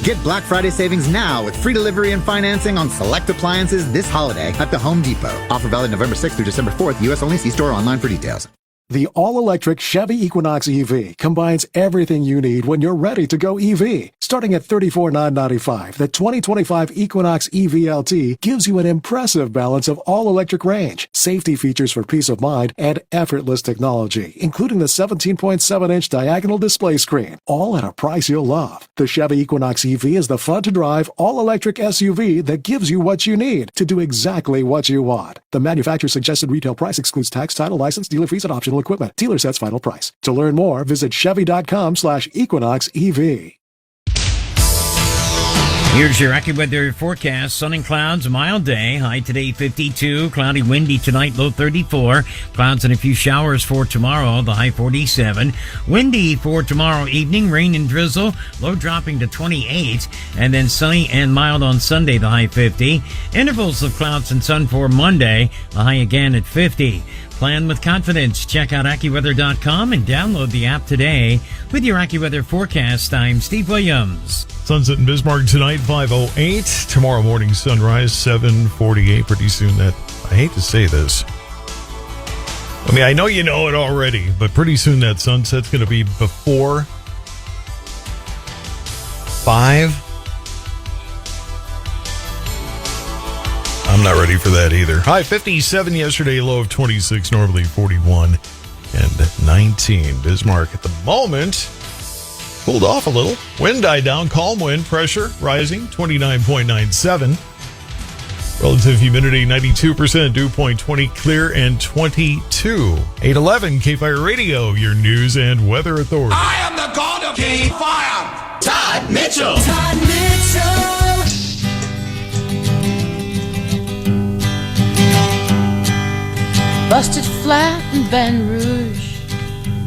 Get Black Friday savings now with free delivery and financing on select appliances this holiday at the Home Depot. Offer valid November 6th through December 4th. U.S. only. See store or online for details. The all-electric Chevy Equinox EV combines everything you need when you're ready to go EV. Starting at $34,995, the 2025 Equinox EV-LT gives you an impressive balance of all-electric range, safety features for peace of mind, and effortless technology, including the 17.7-inch diagonal display screen, all at a price you'll love. The Chevy Equinox EV is the fun-to-drive, all-electric SUV that gives you what you need to do exactly what you want. The manufacturer's suggested retail price excludes tax, title, license, dealer fees, and optional equipment. Dealer sets final price. To learn more, visit Chevy.com/Equinox EV. Here's your AccuWeather forecast. Sun and clouds, a mild day. High today 52. Cloudy, windy tonight, low 34. Clouds and a few showers for tomorrow, the high 47. Windy for tomorrow evening. Rain and drizzle, low dropping to 28. And then sunny and mild on Sunday, the high 50. Intervals of clouds and sun for Monday, the high again at 50. Plan with confidence. Check out AccuWeather.com and download the app today. With your AccuWeather forecast, I'm Steve Williams. Sunset in Bismarck tonight, 5:08. Tomorrow morning sunrise, 7:48. Pretty soon that, I hate to say this. I mean, I know you know it already, but pretty soon that sunset's going to be before 5. I'm not ready for that either. High 57 yesterday, low of 26, normally 41 and 19. Bismarck at the moment cooled off a little. Wind died down, calm wind, pressure rising, 29.97. Relative humidity, 92%, dew point 20, clear and 22. 811 K-Fire Radio, your news and weather authority. I am the god of K-Fire, Todd Mitchell. Todd Mitchell. Busted flat in Baton Rouge,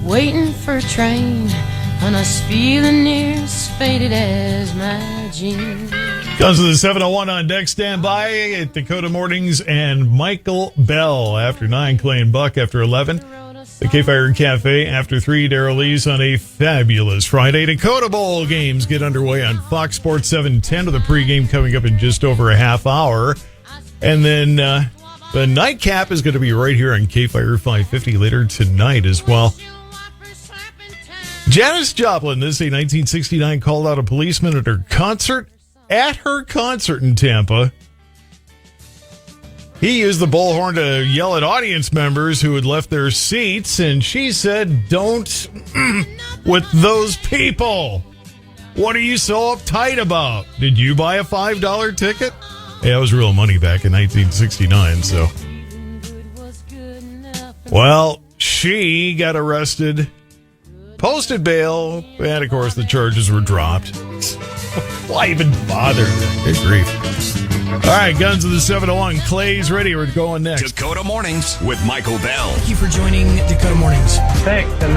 waiting for a train, and I was feeling near as faded as my jeans. Comes to the 701 on deck, stand by at Dakota Mornings and Michael Bell after 9, Clay and Buck after 11. The K-Fire Cafe after 3, Daryl Lee's on a fabulous Friday. Dakota Bowl games get underway on Fox Sports 710 with a pregame coming up in just over a half hour. And then the nightcap is going to be right here on K-Fire 550 later tonight as well. Janis Joplin, this day 1969, called out a policeman at her concert in Tampa. He used the bullhorn to yell at audience members who had left their seats, and she said, "Don't with those people. What are you so uptight about? Did you buy a $5 ticket?" Yeah, it was real money back in 1969, so. Well, she got arrested, posted bail, and of course the charges were dropped. Why even bother? Good grief. All right, Guns of the 701. Clay's ready. We're going next. Dakota Mornings with Michael Bell. Thank you for joining Dakota Mornings. Thanks, and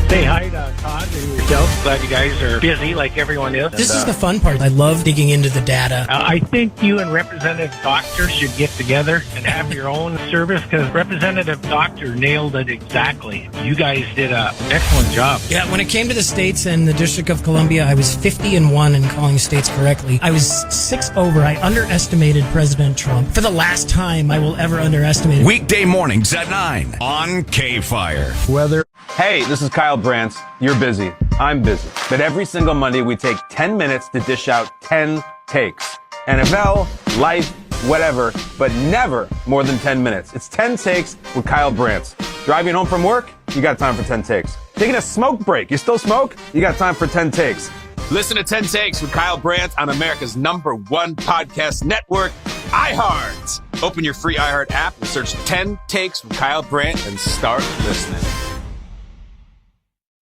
say hi to Todd and yourself. Glad you guys are busy like everyone is. This is the fun part. I love digging into the data. I think you and Representative Doctor should get together and have your own service, because Representative Doctor nailed it exactly. You guys did an excellent job. Yeah, when it came to the states and the District of Columbia, I was 50-1 in calling states correctly. I was 6 over. I underestimated President Trump. For the last time I will ever underestimate it. Weekday mornings at 9 on K-Fire. Weather. Hey, this is Kyle Brantz. You're busy. I'm busy. But every single Monday, we take 10 minutes to dish out 10 takes. NFL, life, whatever, but never more than 10 minutes. It's 10 takes with Kyle Brantz. Driving home from work? You got time for 10 takes. Taking a smoke break? You still smoke? You got time for 10 takes. Listen to 10 Takes with Kyle Brandt on America's #1 podcast network, iHeart. Open your free iHeart app and search 10 Takes with Kyle Brandt and start listening.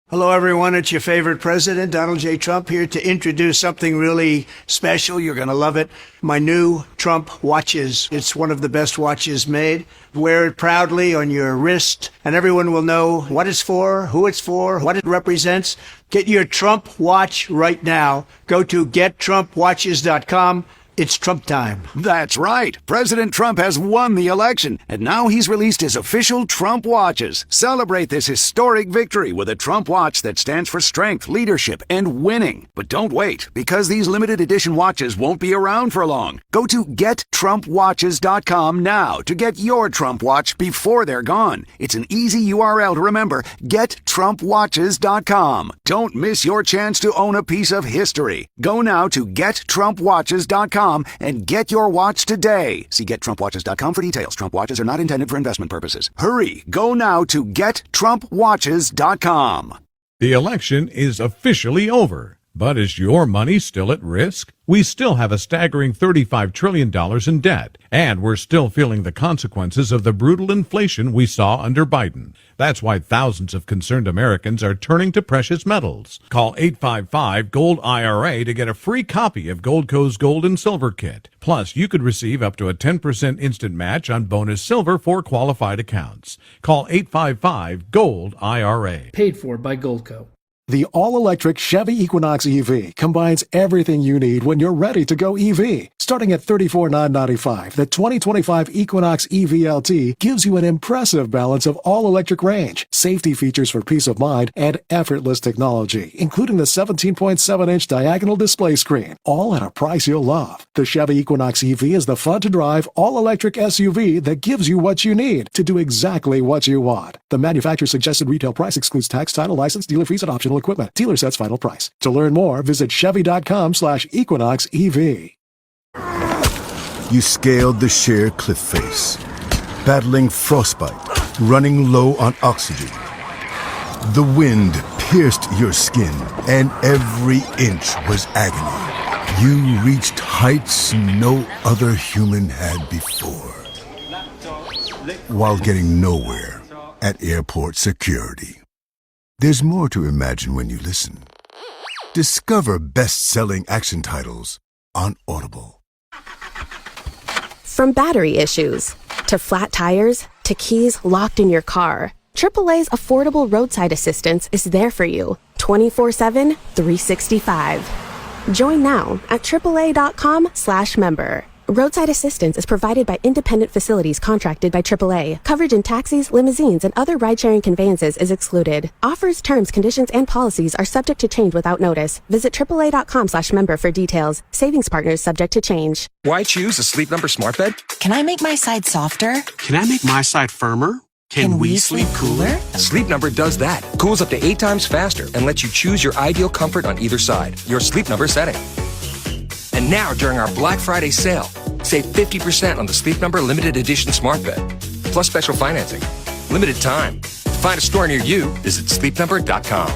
Hello, everyone. It's your favorite president, Donald J. Trump, here to introduce something really special. You're going to love it. My new Trump watches. It's one of the best watches made. Wear it proudly on your wrist, and everyone will know what it's for, who it's for, what it represents. Get your Trump watch right now. Go to gettrumpwatches.com. It's Trump time. That's right. President Trump has won the election, and now he's released his official Trump watches. Celebrate this historic victory with a Trump watch that stands for strength, leadership, and winning. But don't wait, because these limited edition watches won't be around for long. Go to GetTrumpWatches.com now to get your Trump watch before they're gone. It's an easy URL to remember. GetTrumpWatches.com. Don't miss your chance to own a piece of history. Go now to GetTrumpWatches.com and get your watch today. See GetTrumpWatches.com for details. Trump watches are not intended for investment purposes. Hurry! Go now to GetTrumpWatches.com. The election is officially over. But is your money still at risk? We still have a staggering $35 trillion in debt, and we're still feeling the consequences of the brutal inflation we saw under Biden. That's why thousands of concerned Americans are turning to precious metals. Call 855-GOLD-IRA to get a free copy of Goldco's Gold and Silver Kit. Plus, you could receive up to a 10% instant match on bonus silver for qualified accounts. Call 855-GOLD-IRA. Paid for by Goldco. The all-electric Chevy Equinox EV combines everything you need when you're ready to go EV. Starting at $34,995, the 2025 Equinox EV-LT gives you an impressive balance of all-electric range, safety features for peace of mind, and effortless technology, including the 17.7-inch diagonal display screen, all at a price you'll love. The Chevy Equinox EV is the fun-to-drive, all-electric SUV that gives you what you need to do exactly what you want. The manufacturer-suggested retail price excludes tax, title, license, dealer fees, and optional equipment. Dealer sets final price. To learn more, visit Chevy.com/Equinox EV. You scaled the sheer cliff face, battling frostbite, running low on oxygen. The wind pierced your skin, and every inch was agony. You reached heights no other human had before, while getting nowhere at airport security. There's more to imagine when you listen. Discover best-selling action titles on Audible. From battery issues, to flat tires, to keys locked in your car, AAA's affordable roadside assistance is there for you 24/7, 365. Join now at AAA.com/member. Roadside assistance is provided by independent facilities contracted by AAA. Coverage in taxis, limousines, and other ride-sharing conveyances is excluded. Offers, terms, conditions, and policies are subject to change without notice. Visit AAA.com/member for details. Savings partners subject to change. Why choose a Sleep Number smart bed? Can I make my side softer? Can I make my side firmer? Can we sleep cooler? Sleep Number does that. Cools up to 8 times faster and lets you choose your ideal comfort on either side. Your Sleep Number setting. And now, during our Black Friday sale, save 50% on the Sleep Number Limited Edition Smart Bed, plus special financing. Limited time. To find a store near you, visit sleepnumber.com.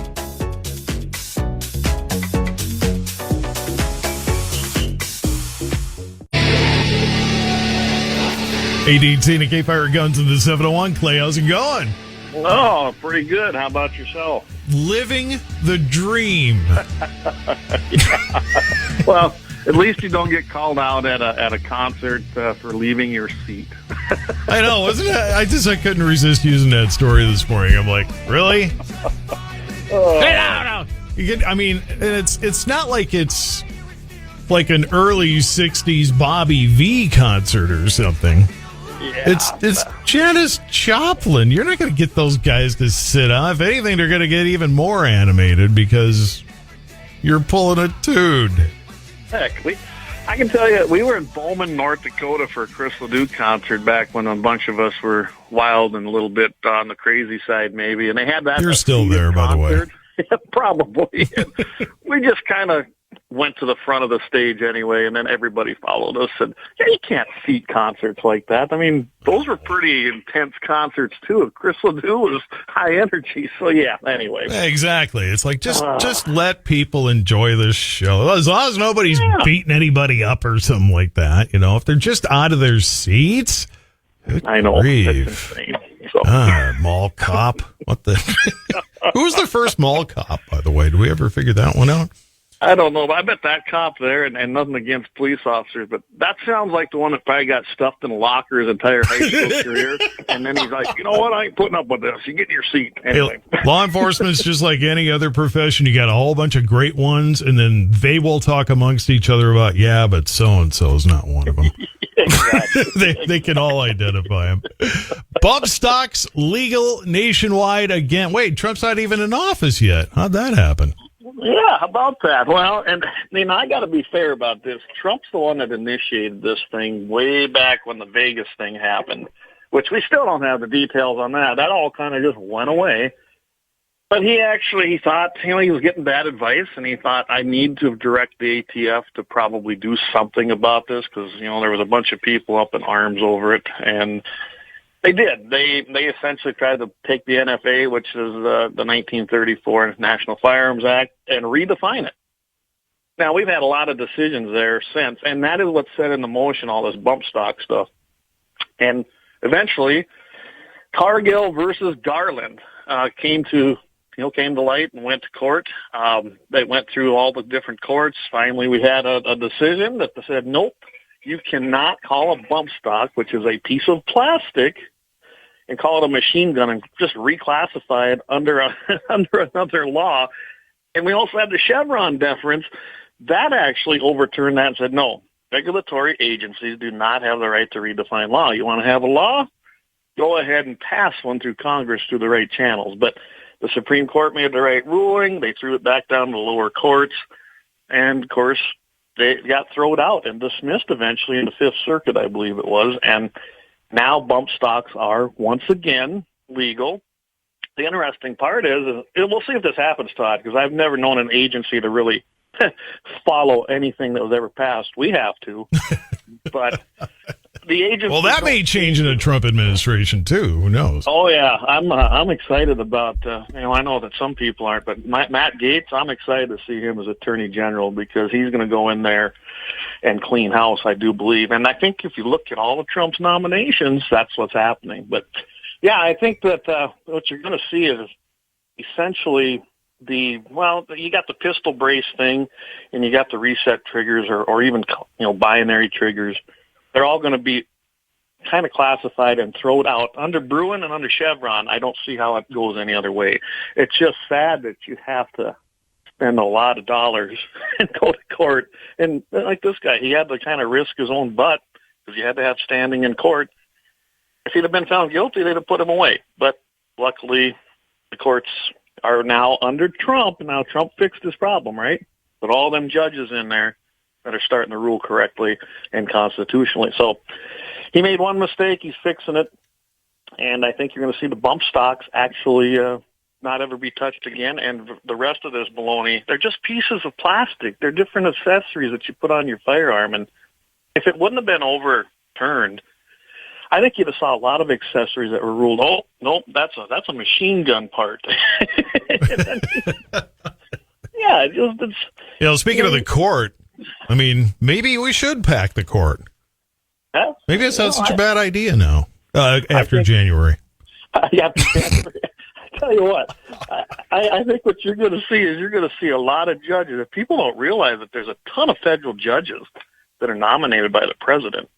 AD&T and K-Fire Guns in the 701. Clay, how's it going? Oh, pretty good. How about yourself? Living the dream. Yeah. Well, at least you don't get called out at a concert for leaving your seat. I know, wasn't it? I couldn't resist using that story this morning. I'm like, really? Oh. I mean, it's not like it's like an early '60s Bobby V concert or something. Yeah. It's Janis Joplin. You're not going to get those guys to sit on. If anything, they're going to get even more animated because you're pulling a tune. Heck, I can tell you, we were in Bowman, North Dakota for a Chris LeDuc concert back when a bunch of us were wild and a little bit on the crazy side, maybe. And they had that. You're still there, by the way. Yeah, probably. We just kind of went to the front of the stage anyway, and then everybody followed us. And yeah, you can't seat concerts like that. I mean, those were pretty intense concerts too. Chris LeDuc was high energy, so yeah. Anyway, exactly. It's like just let people enjoy this show as long as nobody's beating anybody up or something like that. You know, if they're just out of their seats. I know. Grief. That's insane. So. Mall cop. What the? Who was the first mall cop, by the way? Do we ever figure that one out? I don't know, but I bet that cop there, and nothing against police officers, but that sounds like the one that probably got stuffed in a locker his entire high school career, and then he's like, you know what, I ain't putting up with this. You get in your seat. Anyway. Hey, law enforcement's just like any other profession. You got a whole bunch of great ones, and then they will talk amongst each other about, yeah, but so-and-so is not one of them. Exactly. they can all identify him. Bump stocks legal nationwide again. Wait, Trump's not even in office yet. How'd that happen? Yeah, how about that? Well, and I got to be fair about this. Trump's the one that initiated this thing way back when the Vegas thing happened, which we still don't have the details on that. That all kind of just went away. But he thought, he was getting bad advice, and he thought, I need to direct the ATF to probably do something about this because, there was a bunch of people up in arms over it, and they did. They essentially tried to take the NFA, which is the 1934 National Firearms Act, and redefine it. Now, we've had a lot of decisions there since, and that is what set into motion all this bump stock stuff. And eventually, Cargill versus Garland came to light and went to court. They went through all the different courts. Finally, we had a decision that said, nope, you cannot call a bump stock, which is a piece of plastic, and call it a machine gun and just reclassify it under another law. And we also had the Chevron deference. That actually overturned that and said, no, regulatory agencies do not have the right to redefine law. You want to have a law? Go ahead and pass one through Congress through the right channels. But the Supreme Court made the right ruling. They threw it back down to the lower courts. And, of course, they got thrown out and dismissed eventually in the Fifth Circuit, I believe it was. And now bump stocks are once again legal. The interesting part is we'll see if this happens, Todd, because I've never known an agency to really follow anything that was ever passed. We have to. But the agency... Well, that may change in a Trump administration, too. Who knows? Oh, yeah. I'm excited about, I know that some people aren't, but Matt Gaetz, I'm excited to see him as Attorney General because he's going to go in there and clean house, I do believe. And I think if you look at all of Trump's nominations, that's what's happening. But, yeah, I think that what you're going to see is essentially you got the pistol brace thing and you got the reset triggers or even, binary triggers. They're all going to be kind of classified and thrown out. Under Bruin and under Chevron, I don't see how it goes any other way. It's just sad that you have to spend a lot of dollars and go to court. And like this guy, he had to kind of risk his own butt because you had to have standing in court. If he'd have been found guilty, they'd have put him away. But luckily, the courts are now under Trump. Now Trump fixed his problem, right? But all them judges in there that are starting to rule correctly and constitutionally. So he made one mistake. He's fixing it. And I think you're going to see the bump stocks actually not ever be touched again. And the rest of this baloney, they're just pieces of plastic. They're different accessories that you put on your firearm. And if it wouldn't have been overturned, I think you'd have saw a lot of accessories that were ruled, oh, nope, that's a machine gun part. Yeah. Speaking of the court, I mean, maybe we should pack the court. Maybe it's not such a bad idea now, after January. Yeah, I tell you what, I think what you're going to see is you're going to see a lot of judges. If people don't realize that there's a ton of federal judges that are nominated by the president,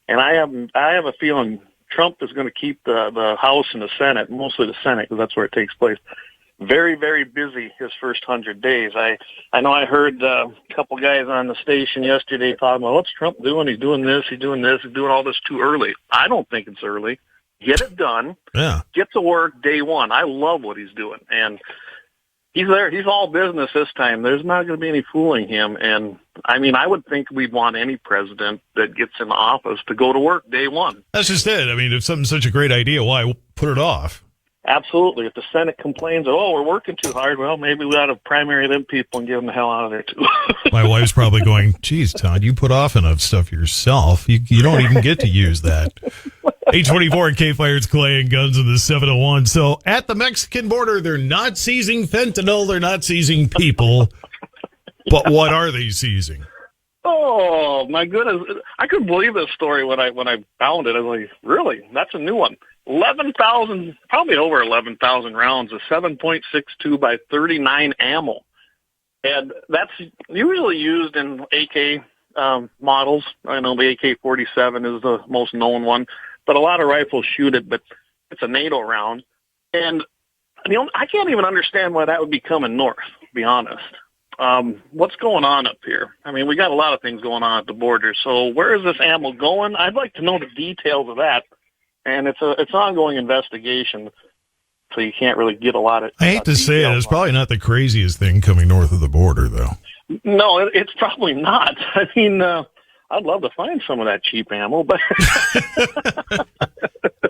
and I have a feeling Trump is going to keep the House and the Senate, mostly the Senate, because that's where it takes place, very, very busy his first 100 days. I know I heard a couple guys on the station yesterday talking about what's Trump doing? He's doing this, he's doing all this too early. I don't think it's early. Get it done. Yeah. Get to work day one. I love what he's doing. And he's there. He's all business this time. There's not going to be any fooling him. And, I mean, I would think we'd want any president that gets in office to go to work day one. That's just it. I mean, if something's such a great idea, why put it off? Absolutely. If the Senate complains, we're working too hard, well, maybe we ought to primary them people and get them the hell out of there, too. My wife's probably going, geez, Todd, you put off enough stuff yourself. You don't even get to use that. 824 and K-Fire's Clay and Guns in the 701. So at the Mexican border, they're not seizing fentanyl. They're not seizing people. But what are they seizing? Oh, my goodness. I couldn't believe this story when I found it. I was like, really? That's a new one. 11,000, probably over 11,000 rounds of 7.62 by 39 ammo. And that's usually used in AK models. I know the AK-47 is the most known one, but a lot of rifles shoot it, but it's a NATO round. And I can't even understand why that would be coming north, to be honest. What's going on up here? I mean, we got a lot of things going on at the border. So where is this ammo going? I'd like to know the details of that. And it's an ongoing investigation, so you can't really get a lot of. I hate to say it, it's probably not the craziest thing coming north of the border, though. No, it's probably not. I mean, I'd love to find some of that cheap ammo, but.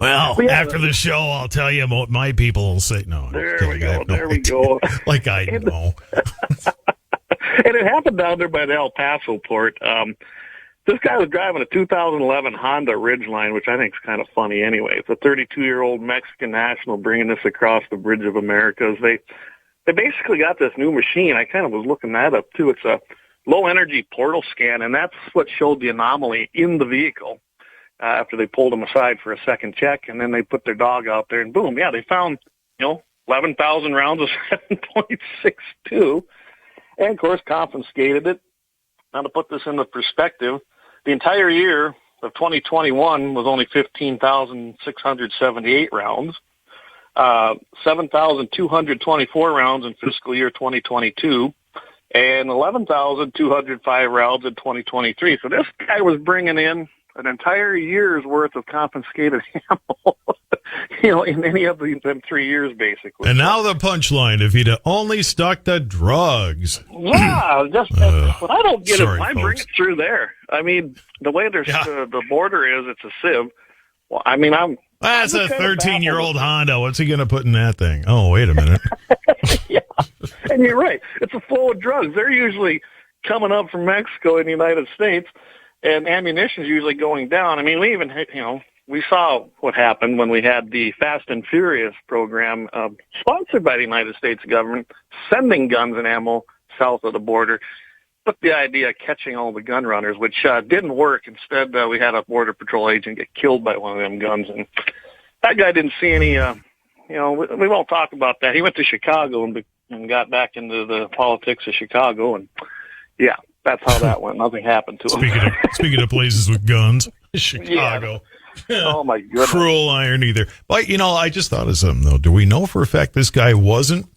Well, after the show, I'll tell you what my people will say. No, there we go. There we go. Like I know. And it happened down there by the El Paso port. This guy was driving a 2011 Honda Ridgeline, which I think is kind of funny anyway. It's a 32-year-old Mexican national bringing this across the Bridge of Americas. They basically got this new machine. I kind of was looking that up, too. It's a low-energy portal scan, and that's what showed the anomaly in the vehicle after they pulled him aside for a second check, and then they put their dog out there, and boom, yeah, they found, 11,000 rounds of 7.62, and, of course, confiscated it. Now, to put this into perspective, the entire year of 2021 was only 15,678 rounds, 7,224 rounds in fiscal year 2022, and 11,205 rounds in 2023. So this guy was bringing in an entire year's worth of confiscated ammo, in any of them 3 years, basically. And now the punchline, if he'd only stuck to drugs. Yeah, but I don't get Sorry, it. Why folks. bring it through there? I mean, the way the border is, it's a sieve. Well, I mean, That's a 13-year-old Honda. What's he going to put in that thing? Oh, wait a minute. Yeah, and you're right. It's full of drugs. They're usually coming up from Mexico in the United States, and ammunition's usually going down. I mean, we even, we saw what happened when we had the Fast and Furious program sponsored by the United States government, sending guns and ammo south of the border. But the idea of catching all the gun runners, which didn't work. Instead, we had a Border Patrol agent get killed by one of them guns. And that guy didn't see any, we won't talk about that. He went to Chicago and got back into the politics of Chicago. And, yeah, that's how that went. Nothing happened to him. Speaking of places with guns, Chicago. Yeah. Oh, my goodness. Cruel irony there. But, I just thought of something, though. Do we know for a fact this guy wasn't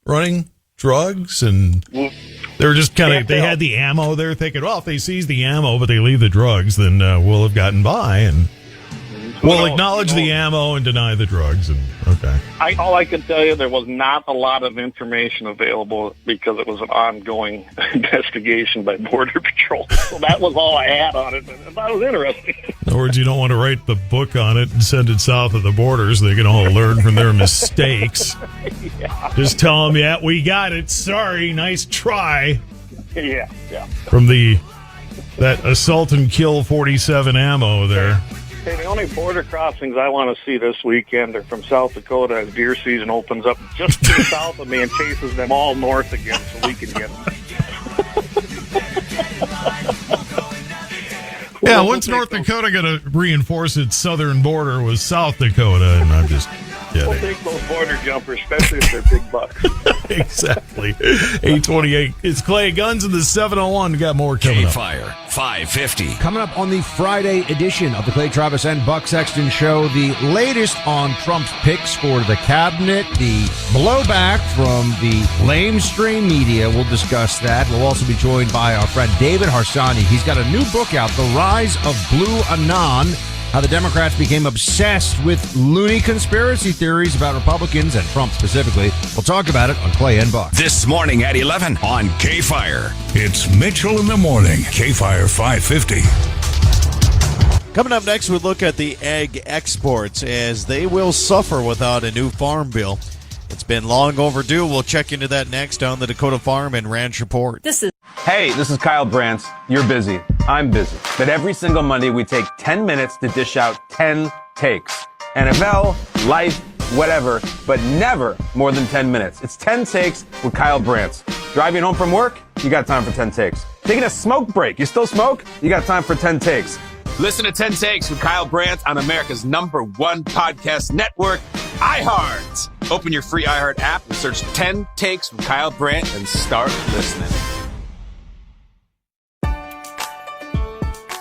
running drugs? And they were just they had the ammo. They're thinking, well, if they seize the ammo but they leave the drugs, then we'll have gotten by. And we'll acknowledge the ammo and deny the drugs. And okay. All I can tell you, there was not a lot of information available because it was an ongoing investigation by Border Patrol. So that was all I had on it. And that was interesting. In other words, you don't want to write the book on it and send it south of the borders. They can all learn from their mistakes. Yeah. Just tell them, yeah, we got it. Sorry, nice try. Yeah. From that assault and kill 47 ammo there. Hey, the only border crossings I want to see this weekend are from South Dakota as deer season opens up just to the south of me and chases them all north again so we can get them. Yeah, when's North Dakota going to reinforce its southern border with South Dakota? And I'm just kidding. We'll take those border jumpers, especially if they're big bucks. Exactly. 828. It's Clay Guns in the 701. We got more coming up. K-Fire 550. Coming up on the Friday edition of the Clay Travis and Buck Sexton Show, the latest on Trump's picks for the cabinet, the blowback from the lamestream media. We'll discuss that. We'll also be joined by our friend David Harsanyi. He's got a new book out, The Rise of Blue Anon, how the Democrats became obsessed with loony conspiracy theories about Republicans and Trump specifically. We'll talk about it on Clay and Buck. This morning at 11 on K-Fire. It's Mitchell in the morning. K-Fire 550. Coming up next, we look at the egg exports as they will suffer without a new farm bill. It's been long overdue. We'll check into that next on the Dakota Farm and Ranch Report. Hey, this is Kyle Brantz. You're busy. I'm busy. But every single Monday, we take 10 minutes to dish out 10 takes. NFL, life, whatever, but never more than 10 minutes. It's 10 takes with Kyle Brantz. Driving home from work? You got time for 10 takes. Taking a smoke break? You still smoke? You got time for 10 takes. Listen to 10 Takes with Kyle Brantz on America's #1 podcast network, iHeart. Open your free iHeart app and search 10 Takes with Kyle Brandt and start listening.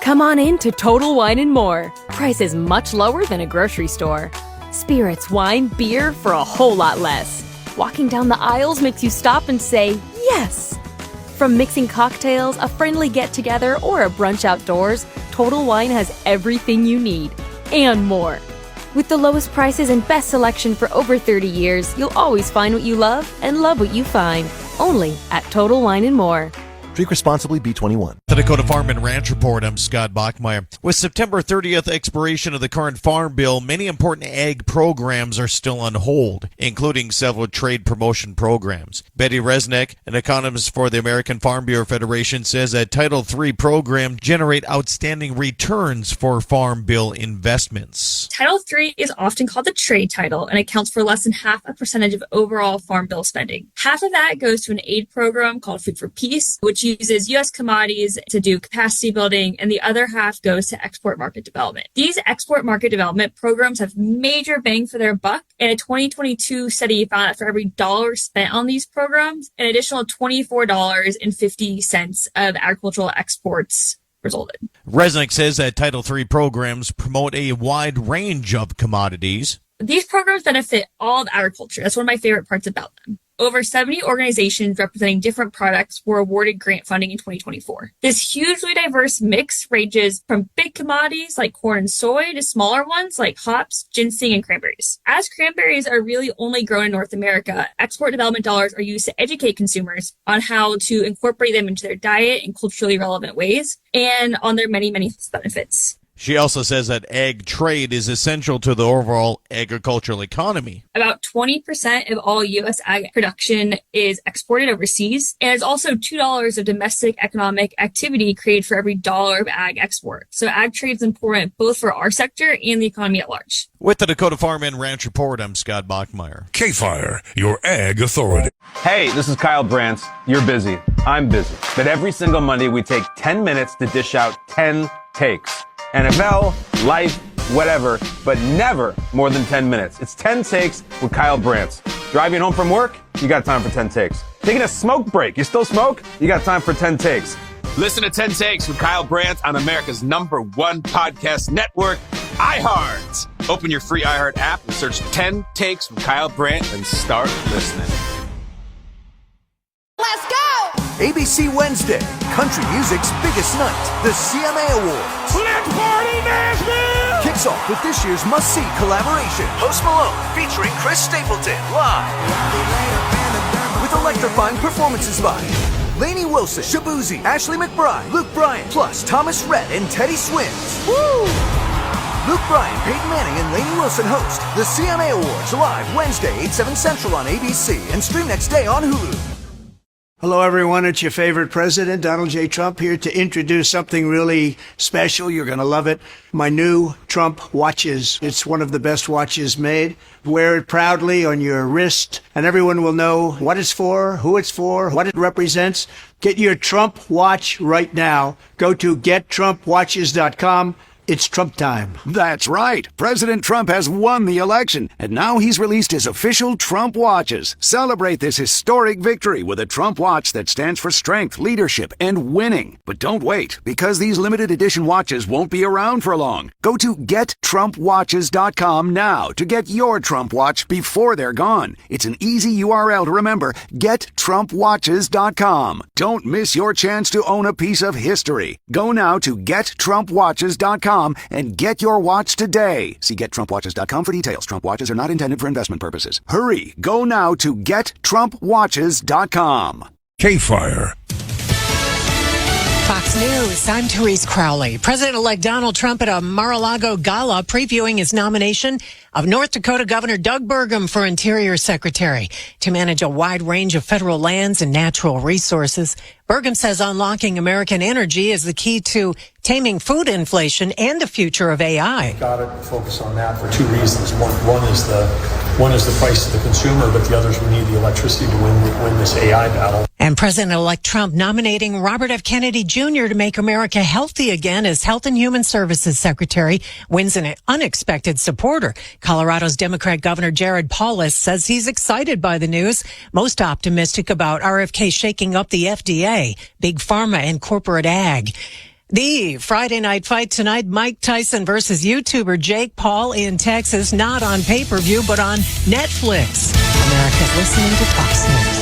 Come on in to Total Wine & More. Prices much lower than a grocery store. Spirits, wine, beer for a whole lot less. Walking down the aisles makes you stop and say, yes! From mixing cocktails, a friendly get-together, or a brunch outdoors, Total Wine has everything you need. And more. With the lowest prices and best selection for over 30 years, you'll always find what you love and love what you find. Only at Total Wine & More. Drink responsibly, B21. The Dakota Farm and Ranch Report, I'm Scott Bachmeyer. With September 30th expiration of the current farm bill, many important ag programs are still on hold, including several trade promotion programs. Betty Resnick, an economist for the American Farm Bureau Federation, says that Title III programs generate outstanding returns for farm bill investments. Title III is often called the trade title and accounts for less than 0.5% of overall farm bill spending. Half of that goes to an aid program called Food for Peace, which uses U.S. commodities to do capacity building, and the other half goes to export market development. These export market development programs have major bang for their buck, and a 2022 study found that for every dollar spent on these programs, an additional $24.50 of agricultural exports resulted. Resnick says that Title III programs promote a wide range of commodities. These programs benefit all of agriculture. That's one of my favorite parts about them. Over 70 organizations representing different products were awarded grant funding in 2024. This hugely diverse mix ranges from big commodities like corn and soy to smaller ones like hops, ginseng, and cranberries. As cranberries are really only grown in North America, export development dollars are used to educate consumers on how to incorporate them into their diet in culturally relevant ways and on their many, many benefits. She also says that ag trade is essential to the overall agricultural economy. About 20% of all U.S. ag production is exported overseas, and there's also $2 of domestic economic activity created for every dollar of ag export. So ag trade is important both for our sector and the economy at large. With the Dakota Farm and Ranch Report, I'm Scott Bachmeyer. K-Fire, your ag authority. Hey, this is Kyle Brandt. You're busy. I'm busy. But every single Monday, we take 10 minutes to dish out 10 takes. NFL, life, whatever, but never more than 10 minutes. It's 10 Takes with Kyle Brandt. Driving home from work? You got time for 10 takes. Taking a smoke break? You still smoke? You got time for 10 takes. Listen to 10 Takes with Kyle Brandt on America's #1 podcast network, iHeart. Open your free iHeart app and search 10 Takes with Kyle Brandt and start listening. Let's go! ABC Wednesday, country music's biggest night, the CMA Awards. Let's party, Nashville! Kicks off with this year's must-see collaboration, Post Malone featuring Chris Stapleton live. With electrifying performances by Lainey Wilson, Shabuzi, Ashley McBride, Luke Bryan, plus Thomas Rhett and Teddy Swims. Woo! Luke Bryan, Peyton Manning, and Lainey Wilson host the CMA Awards live Wednesday, 8/7 Central on ABC and stream next day on Hulu. Hello, everyone. It's your favorite president, Donald J. Trump, here to introduce something really special. You're going to love it. My new Trump watches. It's one of the best watches made. Wear it proudly on your wrist, and everyone will know what it's for, who it's for, what it represents. Get your Trump watch right now. Go to gettrumpwatches.com. It's Trump time. That's right. President Trump has won the election, and now he's released his official Trump watches. Celebrate this historic victory with a Trump watch that stands for strength, leadership, and winning. But don't wait, because these limited edition watches won't be around for long. Go to gettrumpwatches.com now to get your Trump watch before they're gone. It's an easy URL to remember, gettrumpwatches.com. Don't miss your chance to own a piece of history. Go now to gettrumpwatches.com and get your watch today. See gettrumpwatches.com for details. Trump watches are not intended for investment purposes. Hurry! Go now to gettrumpwatches.com. K-Fire. Fox News, I'm Therese Crowley. President-elect Donald Trump at a Mar-a-Lago gala previewing his nomination of North Dakota Governor Doug Burgum for Interior Secretary to manage a wide range of federal lands and natural resources. Burgum says unlocking American energy is the key to taming food inflation and the future of AI. Got to focus on that for two reasons. One is the One is the price to the consumer, but the others, we need the electricity to win this AI battle. And President-elect Trump nominating Robert F. Kennedy Jr. to make America healthy again as Health and Human Services Secretary wins an unexpected supporter. Colorado's Democrat Governor Jared Polis says he's excited by the news, most optimistic about RFK shaking up the FDA, Big Pharma, and corporate ag. The Friday night fight tonight, Mike Tyson versus YouTuber Jake Paul in Texas, not on pay-per-view, but on Netflix. America's listening to Fox News.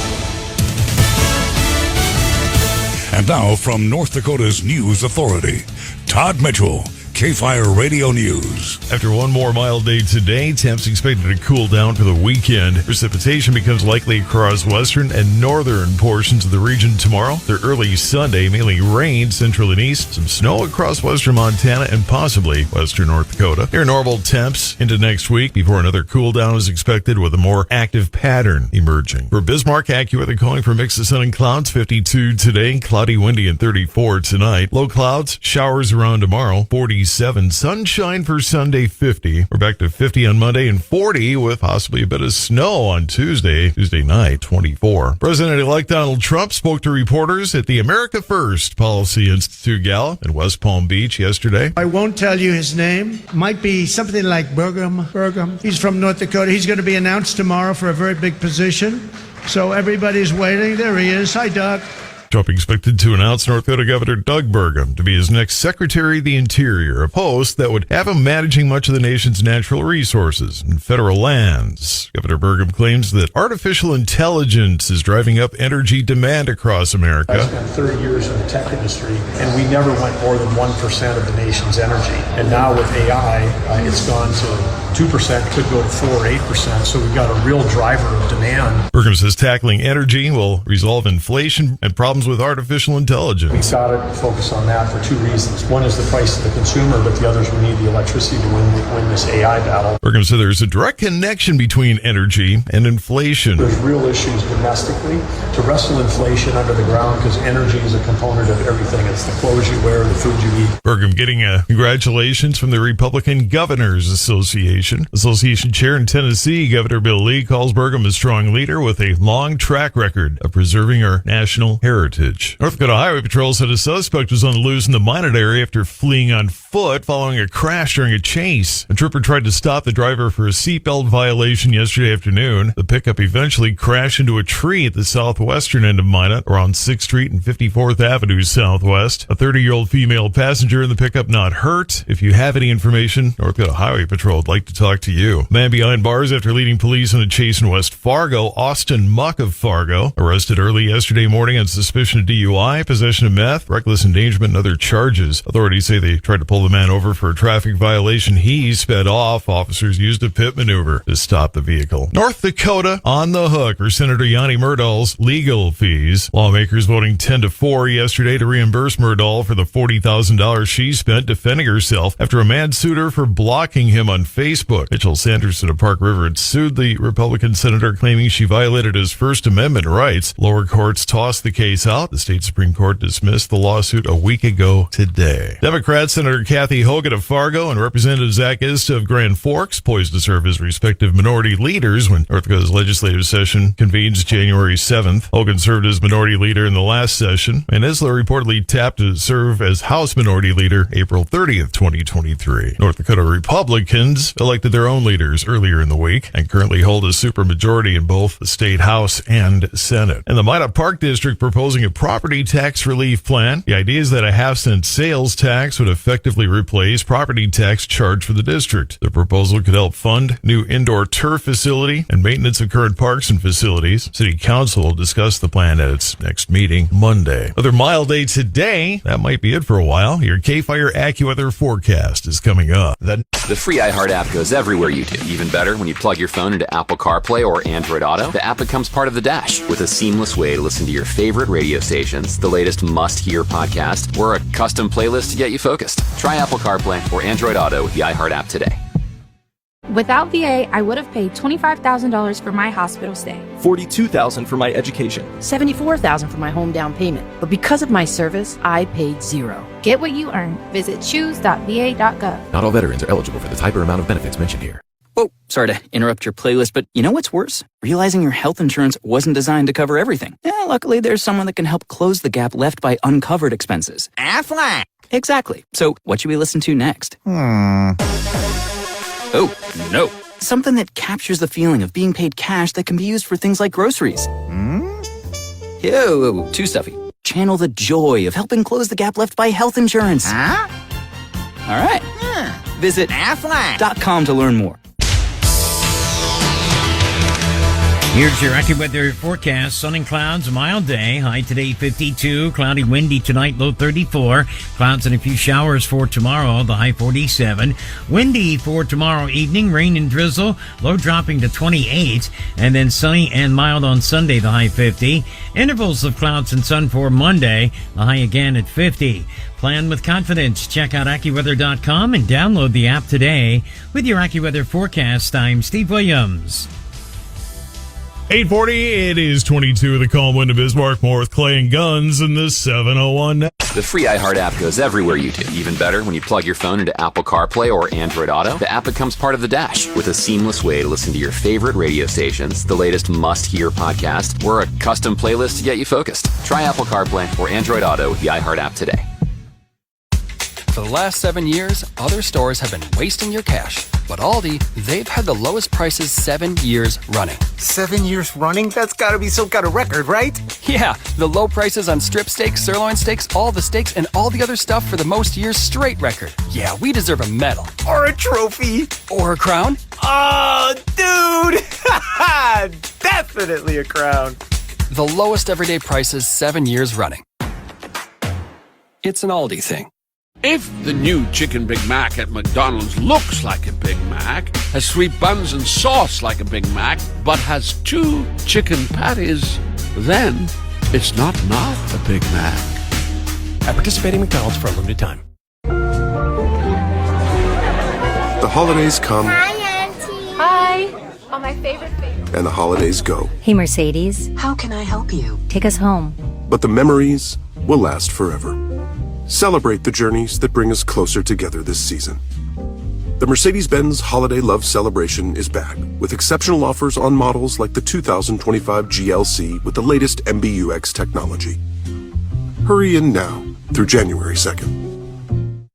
And now from North Dakota's News Authority, Todd Mitchell, K-Fire Radio News. After one more mild day today, temps expected to cool down for the weekend. Precipitation becomes likely across western and northern portions of the region tomorrow. Through early Sunday, mainly rain central and east, some snow across western Montana and possibly western North Dakota. Near normal temps into next week before another cool down is expected with a more active pattern emerging. For Bismarck, AccuWeather calling for a mix of sun and clouds, 52 today, cloudy, windy, and 34 tonight. Low clouds, showers around tomorrow, 47. Sunshine for Sunday, 50. We're back to 50 on Monday and 40 with possibly a bit of snow on Tuesday night, 24. President-elect Donald Trump spoke to reporters at the America First Policy Institute Gala in West Palm Beach yesterday. I won't tell you his name. Might be something like Burgum. He's from North Dakota. He's going to be announced tomorrow for a very big position. So everybody's waiting. There he is. Hi, Doug. Trump expected to announce North Dakota Governor Doug Burgum to be his next Secretary of the Interior, a post that would have him managing much of the nation's natural resources and federal lands. Governor Burgum claims that artificial intelligence is driving up energy demand across America. I spent 30 years in the tech industry, and we never went more than 1% of the nation's energy. And now with AI, it's gone to 2%, could go to 4 or 8%. So we've got a real driver of demand. Burgum says tackling energy will resolve inflation and problems with artificial intelligence. We got to focus on that for two reasons. One is the price to the consumer, but the others, we need the electricity to win this AI battle. Burgum said there's a direct connection between energy and inflation. There's real issues domestically to wrestle inflation under the ground because energy is a component of everything. It's the clothes you wear, the food you eat. Burgum getting a congratulations from the Republican Governors Association. Association chair in Tennessee, Governor Bill Lee, calls Burgum a strong leader with a long track record of preserving our national heritage. North Dakota Highway Patrol said a suspect was on the loose in the Minot area after fleeing on foot following a crash during a chase. A trooper tried to stop the driver for a seatbelt violation yesterday afternoon. The pickup eventually crashed into a tree at the southwestern end of Minot, around 6th Street and 54th Avenue Southwest. A 30-year-old female passenger in the pickup not hurt. If you have any information, North Dakota Highway Patrol would like to talk to you. Man behind bars after leading police on a chase in West Fargo. Austin Muck of Fargo, arrested early yesterday morning on suspicion of DUI, possession of meth, reckless endangerment, and other charges. Authorities say they tried to pull the man over for a traffic violation. He sped off. Officers used a pit maneuver to stop the vehicle. North Dakota on the hook for Senator Yanni Myrdal's legal fees. Lawmakers voting 10-4 yesterday to reimburse Myrdal for the $40,000 she spent defending herself after a man sued her for blocking him on Facebook. Mitchell Sanderson of Park River had sued the Republican senator, claiming she violated his First Amendment rights. Lower courts tossed the case out. The state Supreme Court dismissed the lawsuit a week ago today. Democrat Senator Kathy Hogan of Fargo and Representative Zach Ista of Grand Forks poised to serve as respective minority leaders when North Dakota's legislative session convenes January 7th. Hogan served as minority leader in the last session, and Isler reportedly tapped to serve as House Minority Leader April 30th, 2023. North Dakota Republicans elected their own leaders earlier in the week and currently hold a supermajority in both the state House and Senate. And the Minot Park District proposing a property tax relief plan. The idea is that a half-cent sales tax would effectively replace property tax charged for the district. The proposal could help fund new indoor turf facility and maintenance of current parks and facilities. City Council will discuss the plan at its next meeting Monday. Another mild day today. That might be it for a while. Your K-Fire AccuWeather forecast is coming up. The free iHeart app goes everywhere you do. Even better, when you plug your phone into Apple CarPlay or Android Auto, the app becomes part of the dash with a seamless way to listen to your favorite radio stations, the latest must-hear podcast, or a custom playlist to get you focused. Try Apple CarPlay or Android Auto with the iHeart app today. Without VA, I would have paid $25,000 for my hospital stay, $42,000 for my education, $74,000 for my home down payment. But because of my service, I paid $0. Get what you earn. Visit choose.va.gov. Not all veterans are eligible for the type or amount of benefits mentioned here. Oh, sorry to interrupt your playlist, but you know what's worse? Realizing your health insurance wasn't designed to cover everything. Luckily, there's someone that can help close the gap left by uncovered expenses. Aflac! Exactly. So, what should we listen to next? Oh, no. Something that captures the feeling of being paid cash that can be used for things like groceries. Ew, too stuffy. Channel the joy of helping close the gap left by health insurance. Huh? All right. Visit Aflac.com to learn more. Here's your AccuWeather forecast. Sun and clouds, a mild day. High today 52. Cloudy, windy tonight, low 34. Clouds and a few showers for tomorrow, the high 47. Windy for tomorrow evening. Rain and drizzle, low dropping to 28. And then sunny and mild on Sunday, the high 50. Intervals of clouds and sun for Monday, the high again at 50. Plan with confidence. Check out AccuWeather.com and download the app today. With your AccuWeather forecast, I'm Steve Williams. 840, it is 22 of the calm wind of Bismarck. More with Clay and Guns in the 701. The free iHeart app goes everywhere you do. Even better, when you plug your phone into Apple CarPlay or Android Auto, the app becomes part of the dash with a seamless way to listen to your favorite radio stations, the latest must-hear podcast, or a custom playlist to get you focused. Try Apple CarPlay or Android Auto with the iHeart app today. For the last 7 years, other stores have been wasting your cash. But Aldi, they've had the lowest prices 7 years running. 7 years running? That's gotta be some kind of record, right? Yeah, the low prices on strip steaks, sirloin steaks, all the steaks, and all the other stuff for the most years straight record. Yeah, we deserve a medal. Or a trophy. Or a crown. Oh, dude! Definitely a crown. The lowest everyday prices 7 years running. It's an Aldi thing. If the new Chicken Big Mac at McDonald's looks like a Big Mac, has sweet buns and sauce like a Big Mac, but has 2 chicken patties, then it's not a Big Mac. At participating McDonald's for a limited time. The holidays come. Hi, Auntie. Hi. Oh, my favorite. And the holidays go. Hey, Mercedes. How can I help you? Take us home. But the memories will last forever. Celebrate the journeys that bring us closer together this season. The Mercedes-Benz Holiday Love Celebration is back with exceptional offers on models like the 2025 GLC with the latest MBUX technology. Hurry in now through January 2nd.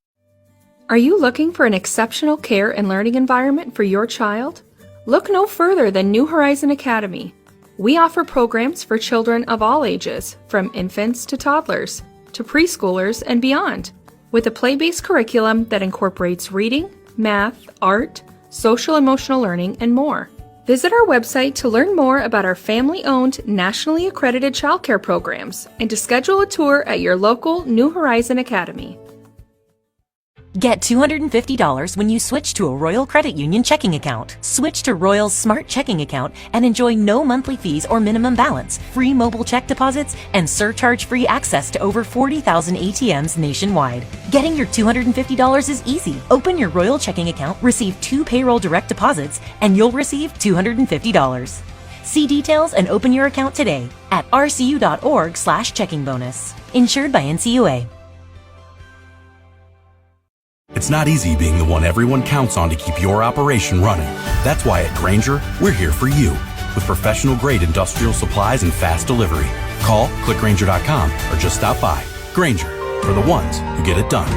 Are you looking for an exceptional care and learning environment for your child? Look no further than New Horizon Academy. We offer programs for children of all ages, from infants to toddlers, to preschoolers and beyond, with a play-based curriculum that incorporates reading, math, art, social-emotional learning, and more. Visit our website to learn more about our family-owned, nationally accredited childcare programs and to schedule a tour at your local New Horizon Academy. Get $250 when you switch to a Royal Credit Union checking account. Switch to Royal's Smart Checking Account and enjoy no monthly fees or minimum balance, free mobile check deposits, and surcharge-free access to over 40,000 ATMs nationwide. Getting your $250 is easy. Open your Royal checking account, receive 2 payroll direct deposits, and you'll receive $250. See details and open your account today at rcu.org/checkingbonus. Insured by NCUA. It's not easy being the one everyone counts on to keep your operation running. That's why at Grainger, we're here for you with professional-grade industrial supplies and fast delivery. Call, clickgrainger.com, or just stop by. Grainger, for the ones who get it done.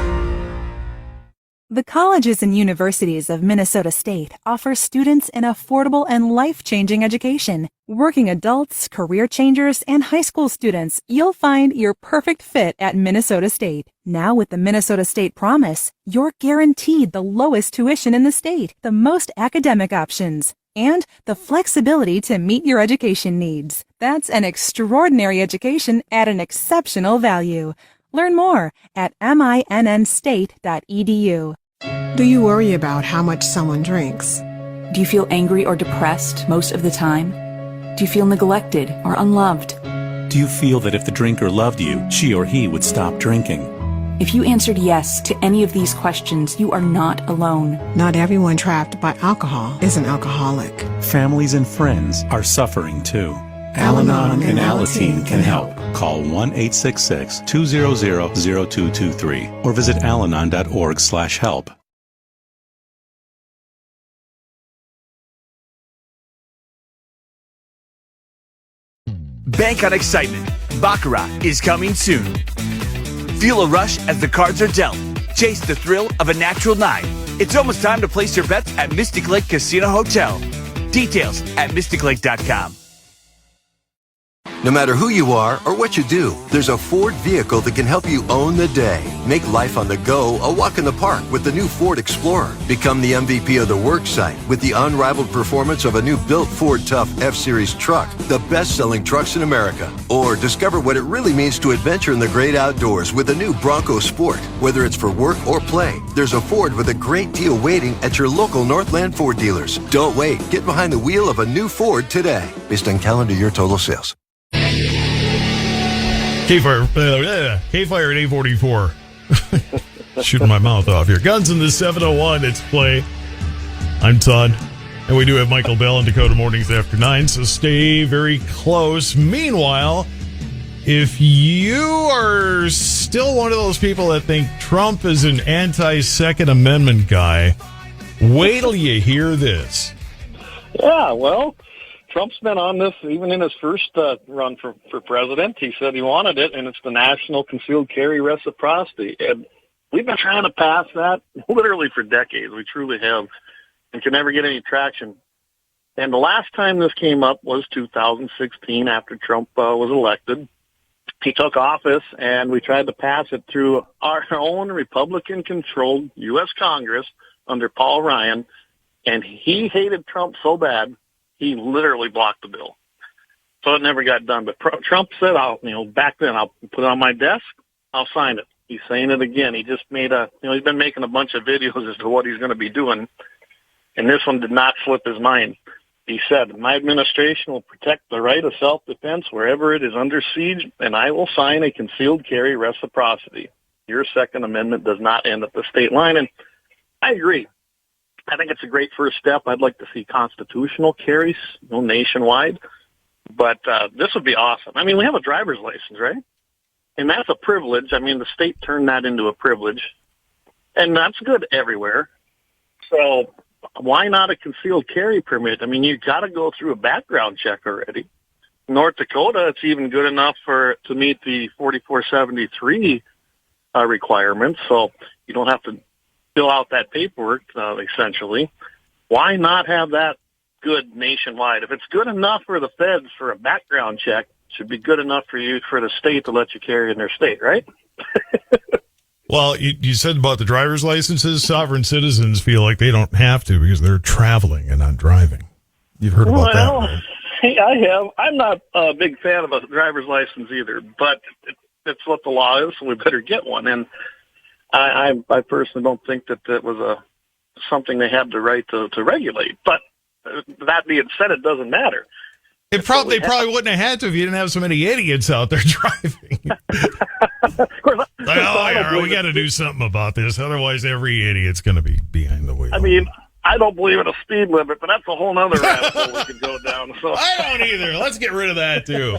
The colleges and universities of Minnesota State offer students an affordable and life-changing education. Working adults, career changers, and high school students, you'll find your perfect fit at Minnesota State. Now with the Minnesota State Promise, you're guaranteed the lowest tuition in the state, the most academic options, and the flexibility to meet your education needs. That's an extraordinary education at an exceptional value. Learn more at minnState.edu. Do you worry about how much someone drinks? Do you feel angry or depressed most of the time? Do you feel neglected or unloved? Do you feel that if the drinker loved you, she or he would stop drinking? If you answered yes to any of these questions, you are not alone. Not everyone trapped by alcohol is an alcoholic. Families and friends are suffering too. Al-Anon and Alateen can help. Call 1-866-200-0223 or visit alanon.org/help. Bank on excitement. Baccarat is coming soon. Feel a rush as the cards are dealt. Chase the thrill of a natural night. It's almost time to place your bets at Mystic Lake Casino Hotel. Details at mysticlake.com. No matter who you are or what you do, there's a Ford vehicle that can help you own the day. Make life on the go a walk in the park with the new Ford Explorer. Become the MVP of the work site with the unrivaled performance of a new built Ford Tough F-Series truck, the best-selling trucks in America. Or discover what it really means to adventure in the great outdoors with a new Bronco Sport. Whether it's for work or play, there's a Ford with a great deal waiting at your local Northland Ford dealers. Don't wait. Get behind the wheel of a new Ford today. Based on calendar year total sales. K-Fire at 844. Shooting my mouth off here. Guns in the 701. It's play. I'm Todd. And we do have Michael Bell in Dakota Mornings after 9, so stay very close. Meanwhile, if you are still one of those people that think Trump is an anti-Second Amendment guy, wait till you hear this. Yeah, well, Trump's been on this even in his first run for president. He said he wanted it, and it's the national concealed carry reciprocity. And we've been trying to pass that literally for decades. We truly have, and can never get any traction. And the last time this came up was 2016 after Trump was elected. He took office, and we tried to pass it through our own Republican-controlled U.S. Congress under Paul Ryan, and he hated Trump so bad, he literally blocked the bill. So it never got done. But Trump said, back then, I'll put it on my desk, I'll sign it. He's saying it again. He just made he's been making a bunch of videos as to what he's going to be doing. And this one did not slip his mind. He said, my administration will protect the right of self-defense wherever it is under siege, and I will sign a concealed carry reciprocity. Your Second Amendment does not end at the state line. And I agree. I think it's a great first step. I'd like to see constitutional carries, nationwide. But this would be awesome. I mean, we have a driver's license, right? And that's a privilege. I mean, the state turned that into a privilege. And that's good everywhere. So why not a concealed carry permit? I mean, you got to go through a background check already. North Dakota, it's even good enough to meet the 4473 requirements. So you don't have to fill out that paperwork, essentially. Why not have that good nationwide? If it's good enough for the feds for a background check, it should be good enough for the state to let you carry in their state, right? Well, you said about the driver's licenses, sovereign citizens feel like they don't have to because they're traveling and not driving. You've heard about that, right? I have. I'm not a big fan of a driver's license either, but it's what the law is, so we better get one. And I personally don't think that was something they had the right to regulate. But that being said, it doesn't matter. They probably wouldn't have had to if you didn't have so many idiots out there driving. We got to do something about this. Otherwise, every idiot's going to be behind the wheel. I mean, I don't believe in a speed limit, but that's a whole other rabbit hole we could go down. So. I don't either. Let's get rid of that, too.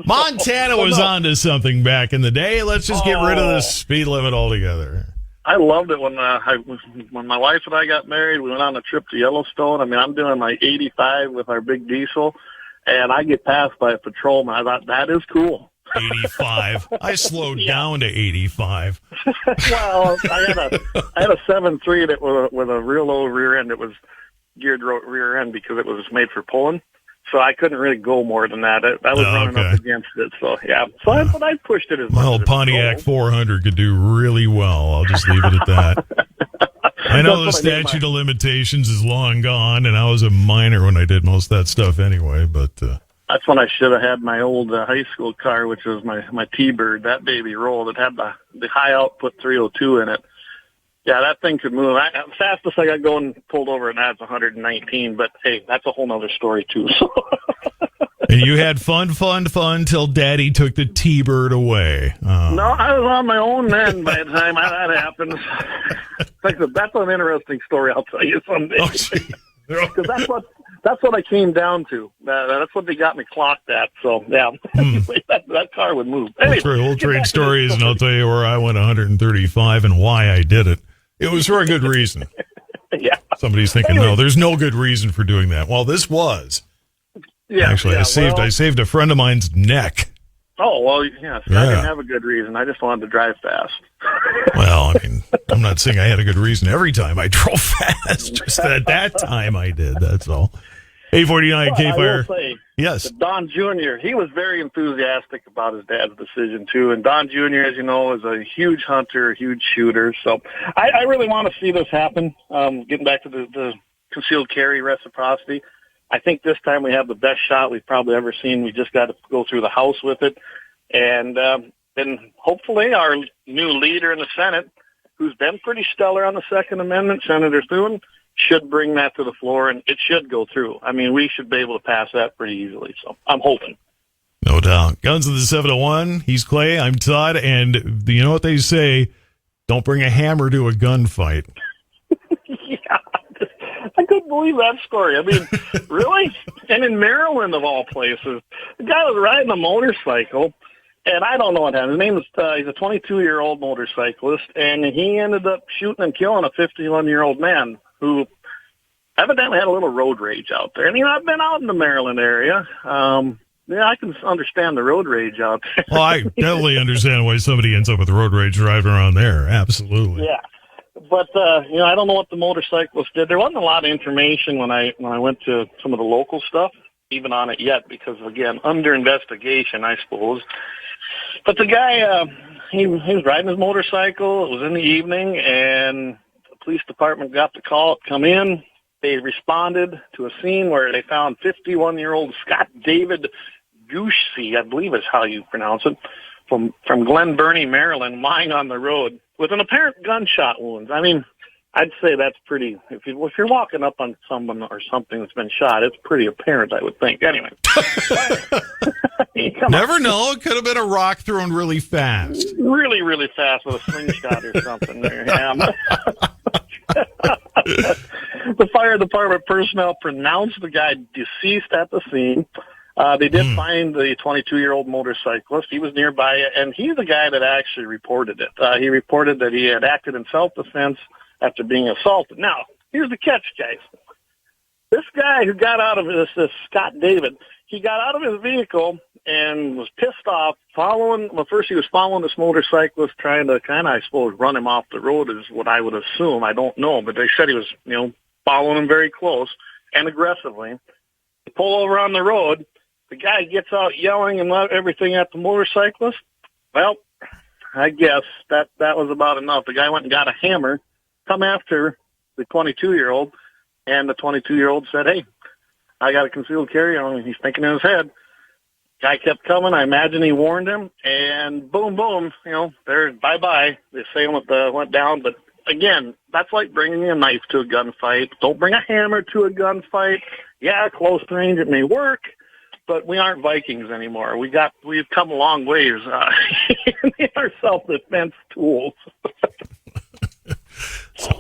Montana was onto something back in the day. Let's just get rid of the speed limit altogether. I loved it when my wife and I got married. We went on a trip to Yellowstone. I mean, I'm doing like 85 with our big diesel, and I get passed by a patrolman. I thought, that is cool. 85. I slowed down to 85. Well, I had a 7.3 that with a real low rear end. It was geared rear end because it was made for pulling. So I couldn't really go more than that. I was running up against it. So, yeah. So I pushed it as much as Pontiac 400 could do really well. I'll just leave it at that. I know the statute of limitations is long gone, and I was a minor when I did most of that stuff anyway. But that's when I should have had my old high school car, which was my T-Bird. That baby rolled. It had the high output 302 in it. Yeah, that thing could move. The fastest I got going pulled over, and that's 119. But, hey, that's a whole other story, too. So. And you had fun till Daddy took the T-Bird away. No, I was on my own then by the time that happens. That's an interesting story I'll tell you someday. Because that's what I came down to. That's what they got me clocked at. So, yeah, that car would move. Anyway, we'll trade stories, and I'll tell you where I went 135 and why I did it. It was for a good reason. Yeah. Somebody's thinking, no, there's no good reason for doing that. Well, this was. Yeah, Actually, I saved a friend of mine's neck. Oh, well, yeah. I didn't have a good reason. I just wanted to drive fast. Well, I mean, I'm not saying I had a good reason every time I drove fast. Just at that time I did, that's all. 849 K-Fire. I will say, yes. Don Jr., he was very enthusiastic about his dad's decision, too. And Don Jr., as you know, is a huge hunter, a huge shooter. So I really want to see this happen. Getting back to the concealed carry reciprocity, I think this time we have the best shot we've probably ever seen. We just got to go through the House with it. And then hopefully our new leader in the Senate, who's been pretty stellar on the Second Amendment, Senator Thune, should bring that to the floor, and it should go through. I mean, we should be able to pass that pretty easily, so I'm hoping. No doubt. Guns of the 701, he's Clay, I'm Todd, and you know what they say, don't bring a hammer to a gunfight. Yeah, I couldn't believe that story. I mean, really? And in Maryland, of all places, the guy was riding a motorcycle, and I don't know what happened. His name is, he's a 22-year-old motorcyclist, and he ended up shooting and killing a 51-year-old man who evidently had a little road rage out there. And, I've been out in the Maryland area. Yeah, I can understand the road rage out there. Well, I definitely understand why somebody ends up with road rage driving around there. Absolutely. Yeah. But, I don't know what the motorcyclist did. There wasn't a lot of information when I went to some of the local stuff, even on it yet, because, again, under investigation, I suppose. But the guy, he was riding his motorcycle. It was in the evening, and police department got the call to come in. They responded to a scene where they found 51-year-old Scott David Gushey, I believe is how you pronounce it, from Glen Burnie, Maryland, lying on the road with an apparent gunshot wound. I mean, I'd say that's pretty, if you're walking up on someone or something that's been shot, it's pretty apparent, I would think. Anyway. Never know. It could have been a rock thrown really fast. Really, really fast with a slingshot or something there. Yeah. The fire department personnel pronounced the guy deceased at the scene. They did find the 22-year-old motorcyclist. He was nearby, and he's the guy that actually reported it. He reported that he had acted in self-defense after being assaulted. Now, here's the catch, guys. This guy who got out of this Scott David, he got out of his vehicle and was pissed off first he was following this motorcyclist, trying to kind of, I suppose, run him off the road is what I would assume. I don't know, but they said he was, following him very close and aggressively. They pull over on the road. The guy gets out yelling and everything at the motorcyclist. Well, I guess that was about enough. The guy went and got a hammer, come after the 22-year-old, and the 22-year-old said, "Hey, I got a concealed carry on." He's thinking in his head. Guy kept coming. I imagine he warned him, and boom, boom, there, bye-bye. The assailant went down. But again, that's like bringing a knife to a gunfight. Don't bring a hammer to a gunfight. Yeah, close range, it may work, but we aren't Vikings anymore. We've come a long ways in our self-defense tools.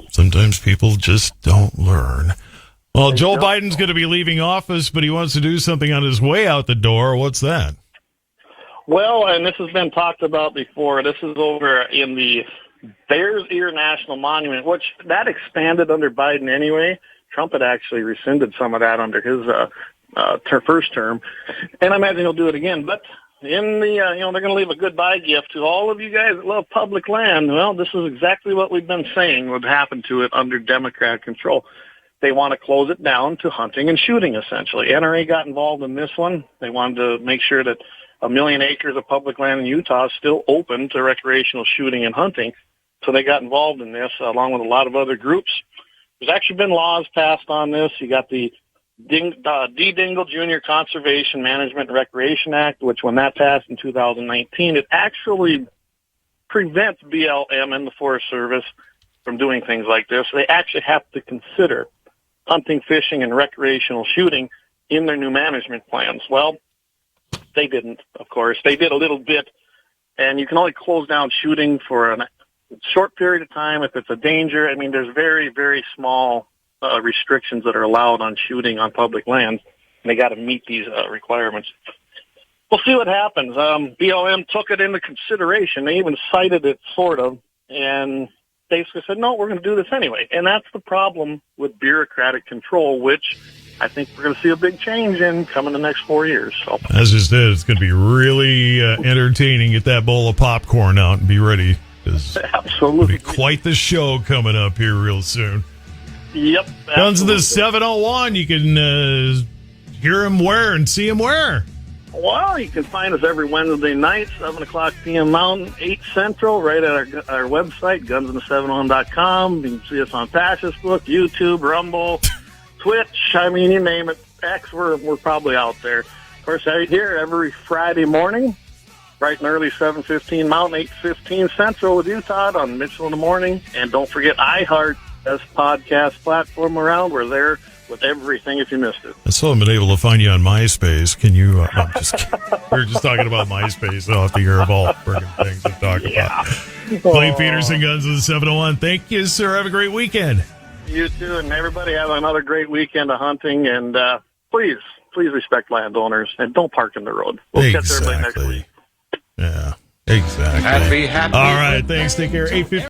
Sometimes people just don't learn. Well, Joe Biden's going to be leaving office, but he wants to do something on his way out the door. What's that? Well, and this has been talked about before. This is over in the Bears Ear National Monument, which that expanded under Biden anyway. Trump had actually rescinded some of that under his first term, and I imagine he'll do it again. But in the, they're going to leave a goodbye gift to all of you guys that love public land. Well, this is exactly what we've been saying would happen to it under Democrat control. They want to close it down to hunting and shooting, essentially. NRA got involved in this one. They wanted to make sure that 1 million acres of public land in Utah is still open to recreational shooting and hunting. So they got involved in this, along with a lot of other groups. There's actually been laws passed on this. You got the D. Dingle Jr. Conservation Management and Recreation Act, which when that passed in 2019, it actually prevents BLM and the Forest Service from doing things like this. They actually have to consider hunting, fishing, and recreational shooting in their new management plans. Well, they didn't, of course. They did a little bit, and you can only close down shooting for a short period of time if it's a danger. I mean, there's very, very small restrictions that are allowed on shooting on public lands, and they got to meet these requirements. We'll see what happens. BLM took it into consideration. They even cited it, sort of, and basically said, no, we're going to do this anyway. And that's the problem with bureaucratic control, which I think we're going to see a big change in coming the next 4 years. So. As just it, it's going to be really entertaining. Get that bowl of popcorn out and be ready. Absolutely. It'll be quite the show coming up here real soon. Yep. Guns of the 701. You can hear him where and see him where? Well, you can find us every Wednesday night, 7 o'clock p.m. Mountain, 8 Central, right at our website, gunsandthe701.com. You can see us on Facebook, YouTube, Rumble, Twitch. I mean, you name it. X, we're probably out there. Of course, out here every Friday morning, bright and early, 7:15 Mountain, 8:15 Central with you, Todd, on Mitchell in the Morning. And don't forget iHeart, best podcast platform around. We're there with everything if you missed it. I still haven't been able to find you on MySpace. Can you? I'm just kidding. We were just talking about MySpace. I'll have to hear of all friggin' things to talk about. Clay Peterson, Guns of the 701. Thank you, sir. Have a great weekend. You too, and everybody have another great weekend of hunting. And please respect landowners and don't park in the road. We'll catch everybody next week. Yeah, exactly. Happy. All right, thanks. Take care. 8:50.